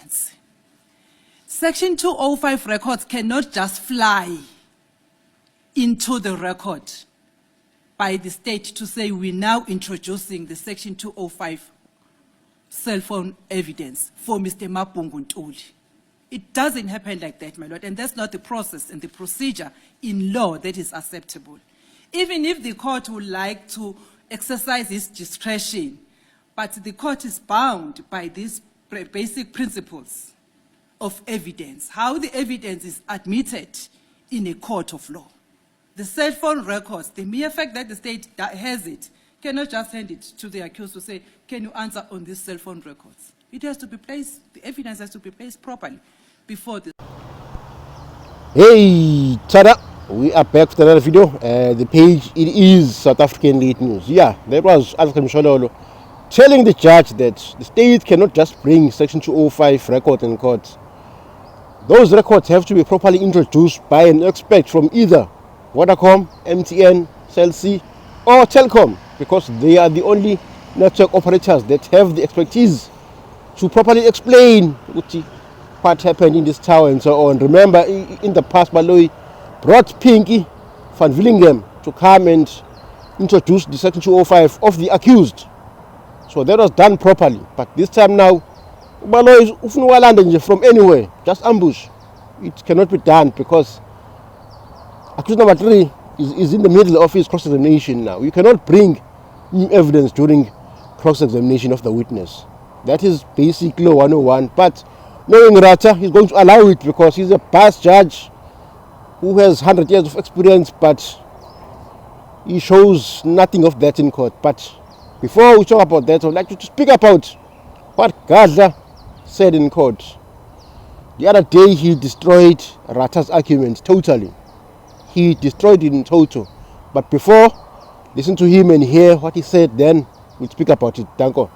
evidence. Section 205 records cannot just fly into the record by the state to say we're now introducing the Section 205 cell phone evidence for Mr. Mapungubwe Ntuli. It doesn't happen like that, my lord, and that's not the process and the procedure in law that is acceptable. Even if the court would like to exercise its discretion, but the court is bound by these basic principles of evidence, how the evidence is admitted in a court of law. The cell phone records, the mere fact that the state has it, cannot just hand it to the accused to say, can you answer on these cell phone records? It has to be placed, the evidence has to be placed properly before the... Hey, tada! We are back with another video. The page, it is South African Late News. Yeah, that was Alfred Mshololo telling the judge that the state cannot just bring Section 205 records in court. Those records have to be properly introduced by an expert from either Vodacom, MTN, Cell C, or Telkom, because they are the only network operators that have the expertise to properly explain what happened in this tower and so on. Remember, in the past, Baloyi brought Pinky van Willingham to come and introduce the Section 205 of the accused. So that was done properly. But this time now, Baloyi is from anywhere, just ambush. It cannot be done because accused number 3 is in the middle of his cross-examination now. You cannot bring new evidence during cross-examination of the witness. That is basic law 101. But knowing Rata, he's going to allow it because he's a past judge who has 100 years of experience, but he shows nothing of that in court. But before we talk about that, I would like to speak about what Gadla said in court. The other day, he destroyed Rata's argument totally. He destroyed it in total. But before, listen to him and hear what he said, then we'll speak about it. Danko.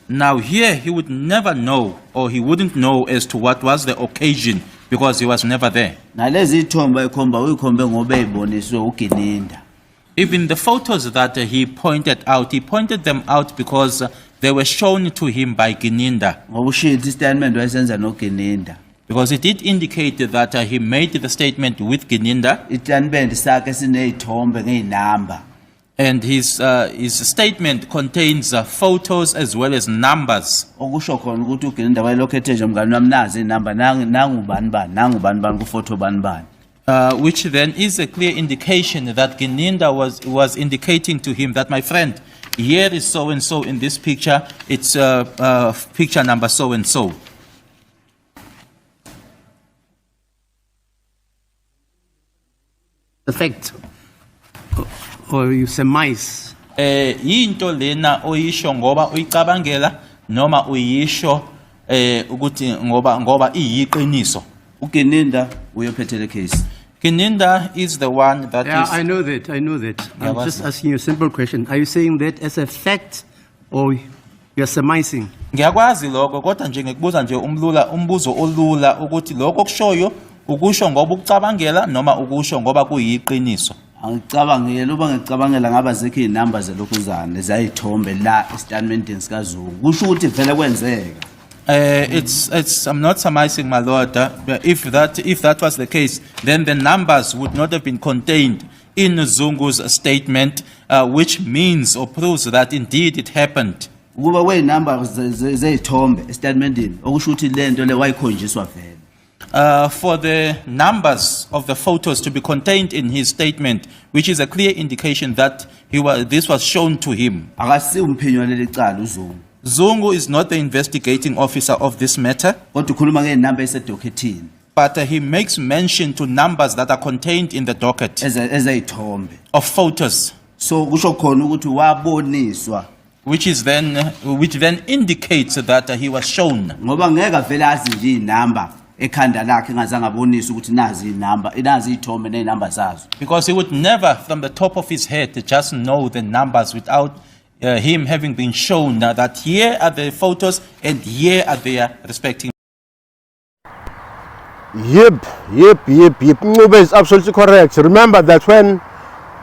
Now here he would never know, or he wouldn't know as to what was the occasion because he was never there. Even the photos that he pointed them out because they were shown to him by Gininda. Because it did indicate that he made the statement with Gininda. And his statement contains photos as well as numbers. Which then is a clear indication that Gininda was indicating to him that, my friend, here is so-and-so in this picture, it's picture number so-and-so. Effect, or you surmise. Into lena oyisho ngoba uyicabangela noma uyisho ukuthi ngoba iyiqiniso. Ugininda uyophethele case. Gininda is the one that Yeah, is. I know that. I'm just asking you a simple question. Are you saying that as a fact, or you're surmising? Ngiyakwazi lokho kodwa nje ngikubuza nje umbuzo olula ukuthi lokho kushoyo ukusho ngoba ukucabangela noma ukusho ngoba kuyiqiniso. Angicabangela uba ngicabangela ngaba zekho izinamba zelokuzana zayithombe la estatementini sikaZungu. Kusho ukuthi vele kwenzeka. I'm not surmising, my lord. If that was the case, then the numbers would not have been contained in Zungu's statement, which means or proves that indeed it happened. Ukuba kwezinamba zezithombe estatementini okusho ukuthi lento le wayikhonjiswa vele. For the numbers of the photos to be contained in his statement, which is a clear indication that this was shown to him. Akasi umphenyi waleli cala uZungu. Zungu is not the investigating officer of this matter, Kodwa ukhuluma ngezinamba esedokethini but he makes mention to numbers that are contained in the docket ezayithombe. of photos, So kusho khona ukuthi waboniswa which then indicates that he was shown. ngoba ngeke vele azi nje izinamba ekhanda lakhe engazange abonise ukuthi nazi izinamba nazi izithombe nezinamba zazo. Because he would never, from the top of his head, just know the numbers without him having been shown that here are the photos and here are their respective. Yep. Ngube is absolutely correct. Remember that when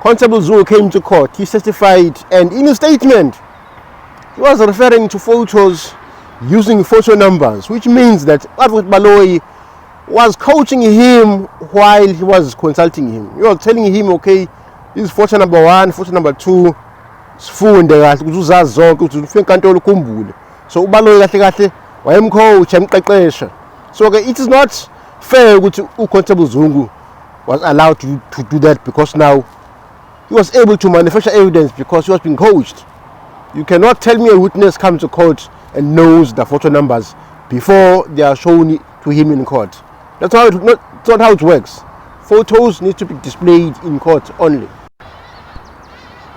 Constable Zungu came to court, he testified, and in his statement, He was referring to photos using photo numbers, which means that Advocate Baloyi was coaching him while he was consulting him. He was telling him, okay, this is photo number 1, photo number 2, sifunde kahle ukuthi uzazi zonke ukuthi ufike enkantolo ukhumbule. So uBaloyi kahle kahle wayemcoach emqeqesha. So it is not fair ukuthi uConstable Zungu was allowed to do that, because now he was able to manufacture evidence because he was being coached. You cannot tell me a witness comes to court and knows the photo numbers before they are shown to him in court. That's not how it works. Photos need to be displayed in court only.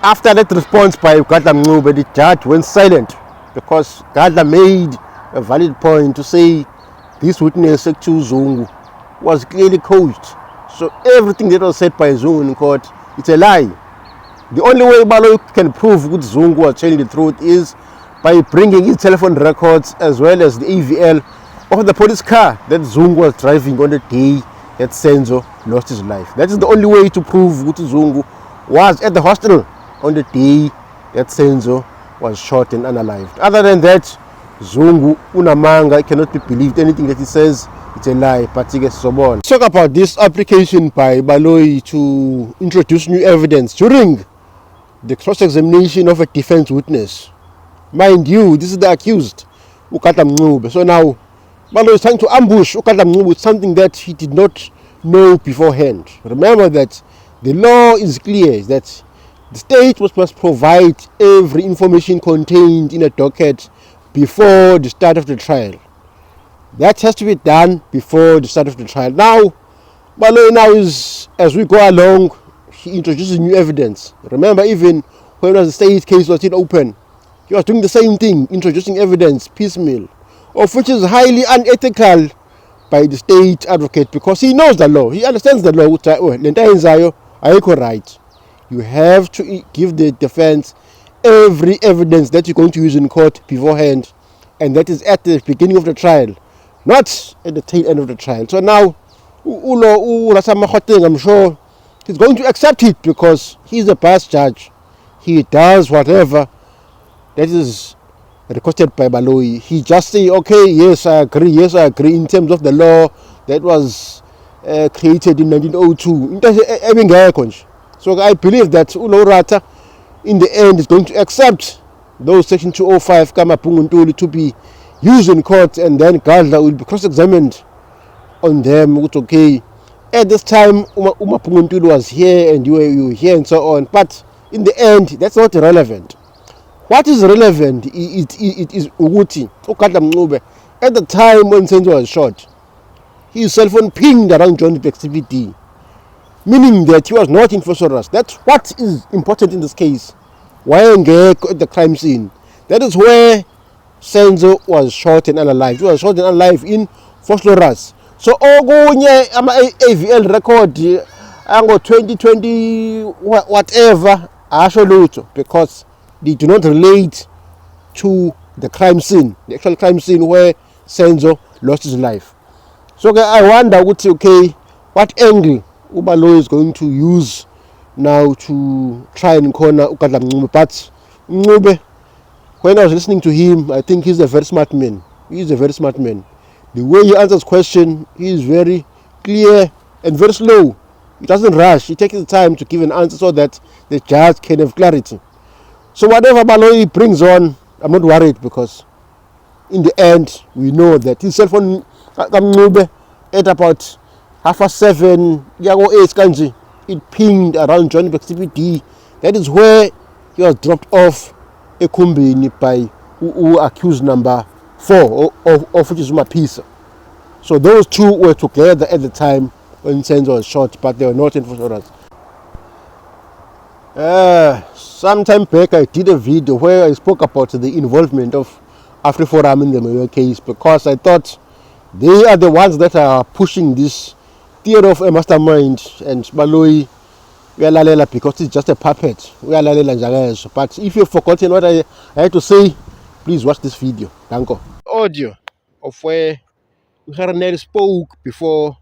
After that response by Gadla Mncube, the judge went silent because Gadla made a valid point to say this witness, Section Zungu, was clearly coached. So everything that was said by Zungu in court, it's a lie. The only way Baloyi can prove that Zungu was telling the truth is by bringing his telephone records as well as the AVL of the police car that Zungu was driving on the day that Senzo lost his life. That is the only way to prove that Zungu was at the hospital on the day that Senzo was shot and unalived. Other than that, Zungu unamanga, cannot be believed. Anything that he says, it's a lie. Let's talk about this application by Baloyi to introduce new evidence during the cross-examination of a defense witness. Mind you, this is the accused, Gadla Mncube. So now, Baloyi is trying to ambush Gadla Mncube with something that he did not know beforehand. Remember that the law is clear, that the state must provide every information contained in a docket before the start of the trial. That has to be done before the start of the trial. Now, Baloyi now is, as we go along, he introduces new evidence. Remember, even when the state case was still open, he was doing the same thing, introducing evidence piecemeal, of which is highly unethical by the state advocate, because he knows the law, he understands the law. Right. You have to give the defense every evidence that you're going to use in court beforehand, and that is at the beginning of the trial, not at the tail end of the trial. So now, I'm sure he's going to accept it because he's a biased judge. He does whatever that is requested by Baloyi. He just say, okay, yes, I agree in terms of the law that was created in 1902. So I believe that Ulorata, in the end, is going to accept those Section 205 Kamapunguntuli to be used in court, and then Gadla will be cross-examined on them. Okay, at this time, Umapunguntuli was here and you were here and so on. But in the end, that's not relevant. What is relevant it is Uguti, Gadla Mncube. At the time when Senzo was shot, his cell phone pinged around John CBD, meaning that he was not in Phosphorus. That's what is important in this case. Why at the crime scene? That is where Senzo was shot and unalived. He was shot and unalived in Phosphorus. So okunye AVL record ango 2020 whatever asho lutho, because they do not relate to the crime scene, the actual crime scene where Senzo lost his life. So I wonder, okay, what angle Baloyi is going to use now to try and corner Gadla Mncube. But Mncube, when I was listening to him, I think he's a very smart man. The way he answers question, he is very clear and very slow. He doesn't rush. He takes the time to give an answer so that the judge can have clarity. So whatever Baloyi brings on, I'm not worried, because in the end, we know that his cell phone Mncube at about 7:30, it pinged around Johnny CBD. That is where he was dropped off Ekumbini by accused number 4, of which is Mapisa. So those two were together at the time when Senzo was shot, but they were not in Phosphorus. Sometime back I did a video where I spoke about the involvement of AfriForum in the Mayo case, because I thought they are the ones that are pushing this theory of a mastermind, and Baloyi uyalalela because it's just a puppet. Uyalalela njalo. But if you've forgotten what I had to say, please watch this video. Danko. Audio of where Uharanel spoke before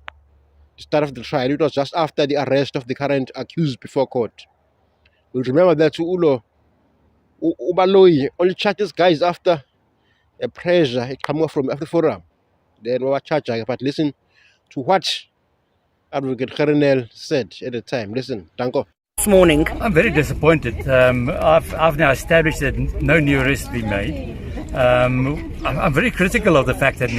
the start of the trial. It was just after the arrest of the current accused before court. We'll remember that Ulo Ubaloyi only charged these guys after a pressure it coming from after forum. Then we were charged, but listen to what Advocate Kernel said at the time. Listen, Danko. This morning. I'm very disappointed. I've now established that no new arrests have been made. I'm very critical of the fact that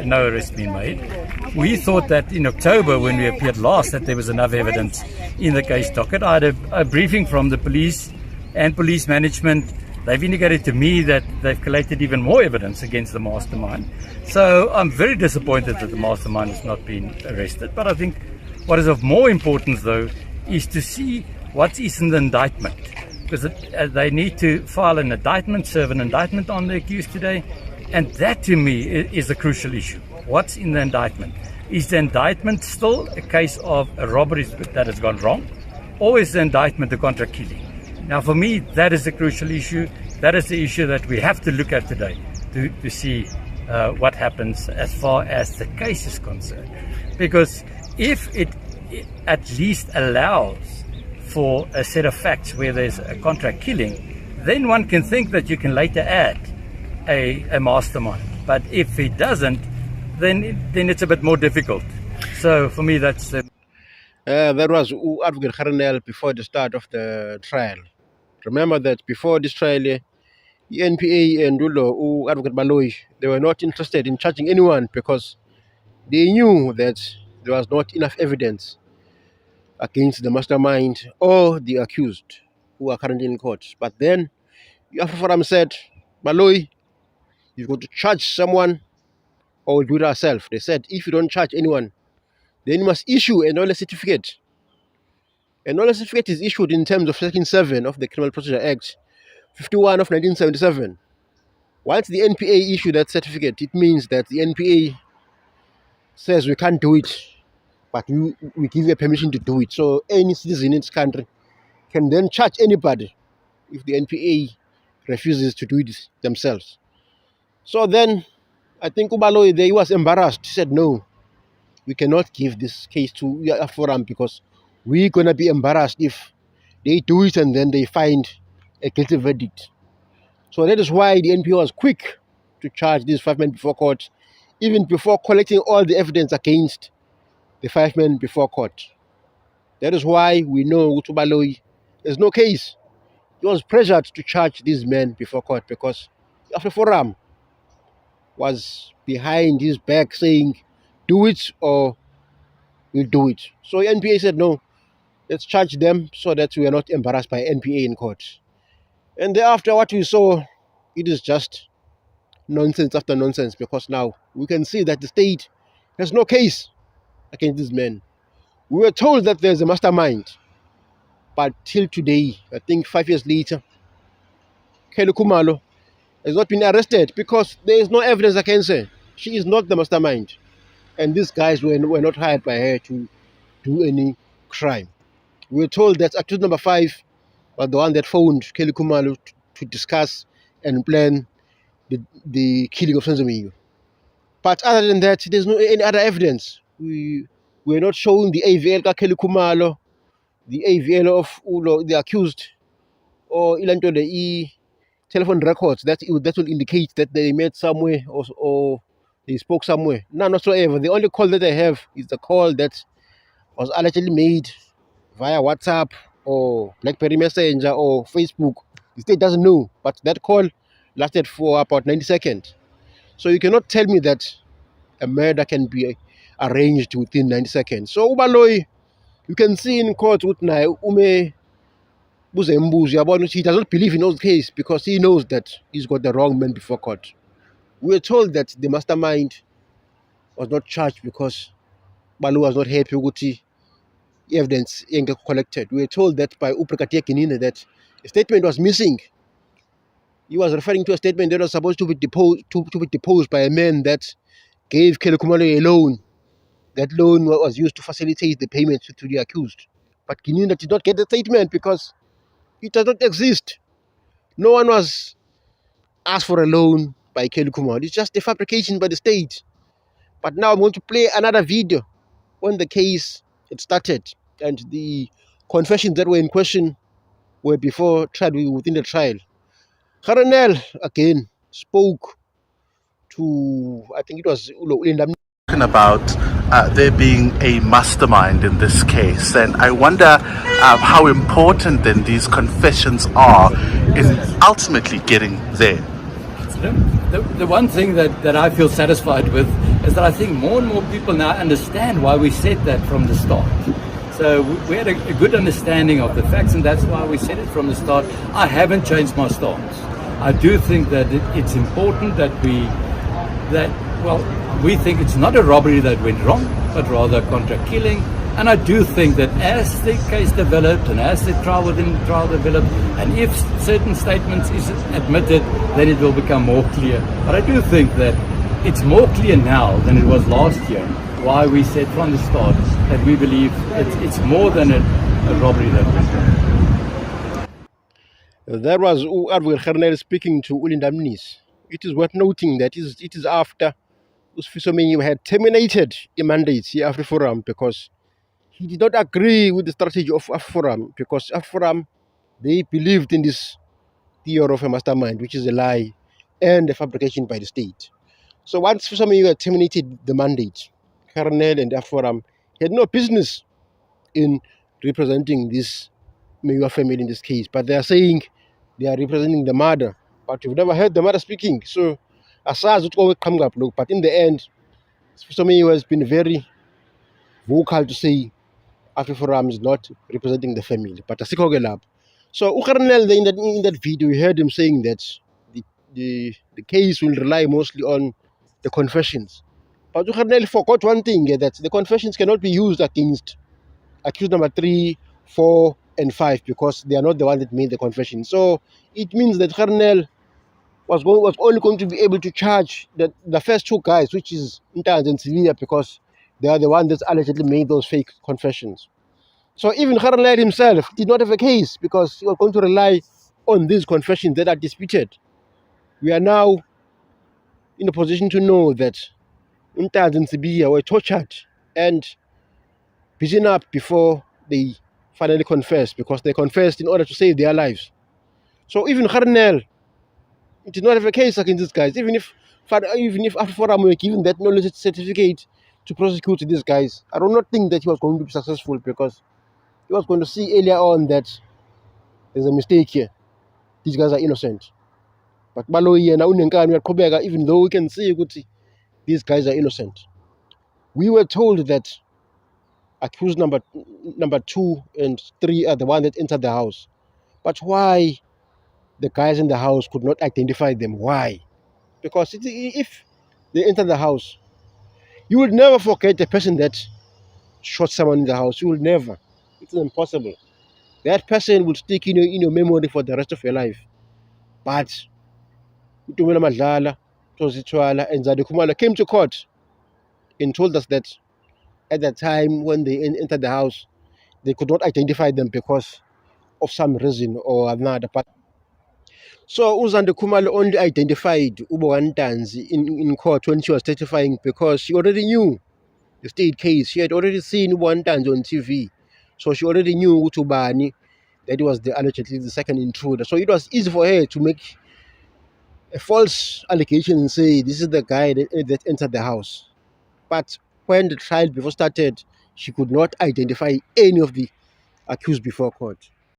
no arrests been made. We thought that in October, when we appeared last, that there was enough evidence in the case docket. I had a briefing from the police and police management. They've indicated to me that they've collected even more evidence against the mastermind. So I'm very disappointed that the mastermind has not been arrested. But I think what is of more importance, though, is to see what is in the indictment, because they need to file an indictment, serve an indictment on the accused today, and that to me is a crucial issue. What's in the indictment? Is the indictment still a case of a robbery that has gone wrong, or is the indictment a contract killing? Now for me, that is the crucial issue. That is the issue that we have to look at today to see what happens as far as the case is concerned. Because if it at least allows for a set of facts where there's a contract killing, then one can think that you can later add a mastermind. But if it doesn't, then it's a bit more difficult. So for me, that's That was Advocate Kernel before the start of the trial. Remember that before this trial, the NPA and Ulo, Advocate Baloyi, they were not interested in charging anyone because they knew that there was not enough evidence against the mastermind or the accused who are currently in court. But then, Afro Forum said, Baloyi, you've got to charge someone or we'll do it ourselves. They said, if you don't charge anyone, then you must issue a knowledge certificate. A knowledge certificate is issued in terms of Section 7 of the Criminal Procedure Act, 51 of 1977. Once the NPA issue that certificate, it means that the NPA says we can't do it, but we give you permission to do it. So any citizen in this country can then charge anybody if the NPA refuses to do it themselves. So then, I think Ubaloyi, he was embarrassed. He said, no, we cannot give this case to a forum because we're going to be embarrassed if they do it and then they find a guilty verdict. So that is why the NPA was quick to charge these 5 men before court, even before collecting all the evidence against the 5 men before court. That is why we know Ubaloyi, there's no case. He was pressured to charge these men before court because Afro Forum was behind his back saying, do it or we'll do it. So NPA said, no, let's charge them so that we are not embarrassed by NPA in court. And thereafter, what we saw, it is just nonsense after nonsense, because now we can see that the state has no case against these men. We were told that there's a mastermind, but till today, I think 5 years later, Kelly Khumalo has not been arrested because there is no evidence against her. She is not the mastermind. And these guys were not hired by her to do any crime. We were told that accused number 5 was the one that phoned Kelly Khumalo to discuss and plan the killing of Senzo. But other than that, there's no any other evidence. We were not showing the AVL of Kelly Khumalo, the AVL of Ulo, the accused, or the telephone records that will indicate that they met somewhere or they spoke somewhere. None whatsoever. The only call that I have is the call that was allegedly made via WhatsApp or BlackBerry Messenger or Facebook. The state doesn't know, but that call lasted for about 90 seconds. So you cannot tell me that a murder can be arranged within 90 seconds. So Ubaloyi, you can see in court with Ume Buzembuzi, he does not believe in those cases because he knows that he's got the wrong man before court. We were told that the mastermind was not charged because Balu was not happy with the evidence collected. We were told that by Uprakatia Kinine that a statement was missing. He was referring to a statement that was supposed to be deposed by a man that gave Kelly Khumalo a loan. That loan was used to facilitate the payment to the accused. But Kinine did not get the statement because it does not exist. No one was asked for a loan by Kelly Khumalo. It's just a fabrication by the state. But now I'm going to play another video when the case had started and the confessions that were in question were before tried within the trial. Coronel again spoke to, I think it was Ulindam. About there being a mastermind in this case, and I wonder how important then these confessions are in ultimately getting there. The one thing that I feel satisfied with is that I think more and more people now understand why we said that from the start. So we had a good understanding of the facts, and that's why we said it from the start. I haven't changed my stance. I do think that it's important that we think it's not a robbery that went wrong, but rather a contract killing. And I do think that as the case developed and as the trial within the trial developed, and if certain statements is admitted, then it will become more clear. But I do think that it's more clear now than it was last year why we said from the start that we believe it's more than a robbery that went wrong. That was Advocate Coronel speaking to Ulindamnis. It is worth noting that it is after Usfiso Menyiwa had terminated the mandate here after Forum because he did not agree with the strategy of Forum, because Forum, they believed in this theory of a mastermind, which is a lie and a fabrication by the state. So once Usfiso Menyiwa had terminated the mandate, Coronel and Forum had no business in representing this Menyiwa family in this case, but they are saying they are representing the mother, but you've never heard the mother speaking. So Asaz would always come up, look, but in the end, Usfiso Menyiwa has been very vocal to say Afri Forum is not representing the family, but Asikho Lab. So Ukarnel, in that video, you heard him saying that the case will rely mostly on the confessions. But Ukarnel forgot one thing, that the confessions cannot be used against accused number 3, 4, and 5 because they are not the one that made the confession. So it means that Ukarnel was only going to be able to charge the first 2 guys, which is Ntanzi and Sevilla, because they are the ones that allegedly made those fake confessions. So even Coronel himself did not have a case because he was going to rely on these confessions that are disputed. We are now in a position to know that Ntanzi and Sevilla were tortured and beaten up before they finally confessed, because they confessed in order to save their lives. So even Coronel did not have a case against these guys, even if Afri Forum were given that knowledge certificate to prosecute these guys. I do not think that he was going to be successful, because he was going to see earlier on that there's a mistake here. These guys are innocent. But even though we can see these guys are innocent. We were told that accused number 2 and 3 are the one that entered the house. But why the guys in the house could not identify them? Why? Because if they enter the house, you will never forget the person that shot someone in the house. You will never. It's impossible. That person will stick in your memory for the rest of your life. But Utumela Madlala, Tositwala, and Zade Khumalo came to court and told us that at that time when they entered the house, they could not identify them because of some reason or another. So Uzande Khumalo only identified Ubo Ntanzi in court when she was testifying, because she already knew the state case. She had already seen Ubo Ntanzi on TV. So she already knew Utubani, that was allegedly the second intruder. So it was easy for her to make a false allegation and say this is the guy that entered the house. But when the trial before started, she could not identify any of the accused before court.